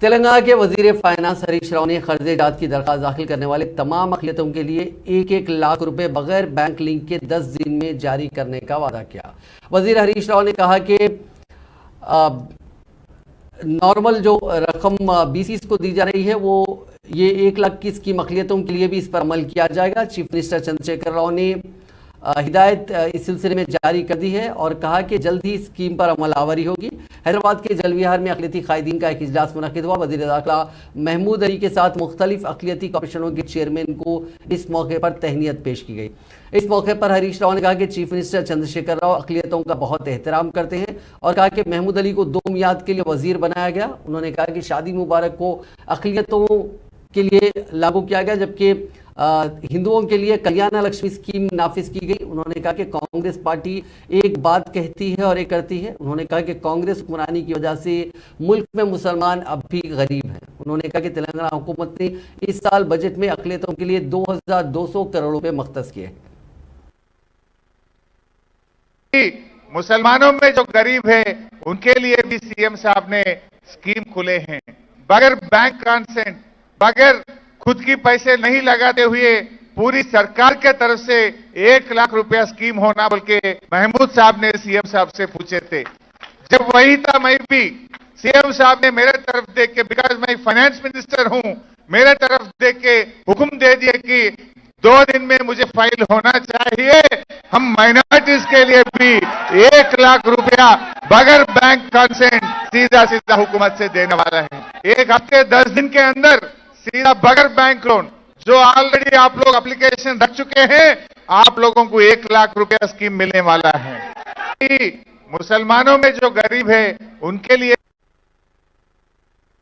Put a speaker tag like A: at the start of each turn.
A: तेलंगाना के वजीर फाइनेंस हरीश राव ने कर्ज जात की दरखास्त दाखिल करने वाले तमाम अक़लियतों के लिए 1-1 लाख रुपए बगैर बैंक लिंक के 10 दिन में जारी करने का वादा किया। वजीर हरीश राव ने कहा कि नॉर्मल जो रकम बीसीस को दी जा रही है वो ये 1 लाख की स्कीम अक़लियतों के लिए भी इस पर अमल किया जाएगा। चीफ मिनिस्टर चंद्रशेखर राव ने हिदायत इस सिलसिले में जारी कर दी है और कहा कि जल्द ही स्कीम पर अमल आवरी होगी। हैदराबाद के जलविहार में अक़लियती कायदीन का एक इजलास मुनक़िद हुआ। वज़ीर दाखिला महमूद अली के साथ मुख्तलिफ अक़लियती कमीशनों के चेयरमैन को इस मौके पर तहनीत पेश की गई। इस मौके पर हरीश राव ने कहा कि चीफ मिनिस्टर चंद्रशेखर राव अक़लियतों का बहुत एहतराम करते हैं और कहा कि महमूद अली को 2 मियाद के लिए वज़ीर बनाया गया। उन्होंने कहा कि शादी मुबारक को अक़लियतों के लिए लागू किया गया, जबकि हिंदुओं के लिए कल्याण लक्ष्मी स्कीम नाफिज की गई। उन्होंने कहा कि कांग्रेस पार्टी एक बात कहती है और एक करती है। उन्होंने कहा कि कांग्रेस हुक्मरानी की वजह से मुल्क में मुसलमान अब भी गरीब हैं। उन्होंने कहा कि तेलंगाना हुकूमत ने इस साल बजट में अक़लियतों के लिए 2200 करोड़ रुपए मख्तस किए।
B: मुसलमानों में जो गरीब है उनके लिए भी सीएम साहब ने स्कीम खुले हैं। बगैर बैंक कंसेंट, बगैर खुद की पैसे नहीं लगाते हुए पूरी सरकार के तरफ से 1 लाख रुपया स्कीम होना बोल के महमूद साहब ने सीएम साहब से पूछे थे। जब वही था मैं भी सीएम साहब ने मेरे तरफ देख के, बिकॉज मैं फाइनेंस मिनिस्टर हूं, मेरे तरफ देख के हुक्म दे दिया कि 2 दिन में मुझे फाइल होना चाहिए। हम माइनॉरिटीज के लिए भी 1 लाख रुपया बगैर बैंक कंसेंट सीधा हुकूमत से देने वाला है। 1 हफ्ते 10 दिन के अंदर सीधा बगैर बैंक लोन, जो ऑलरेडी आप लोग एप्लीकेशन रख चुके हैं, आप लोगों को 1 लाख रुपया स्कीम मिलने वाला है। मुसलमानों में जो गरीब है उनके लिए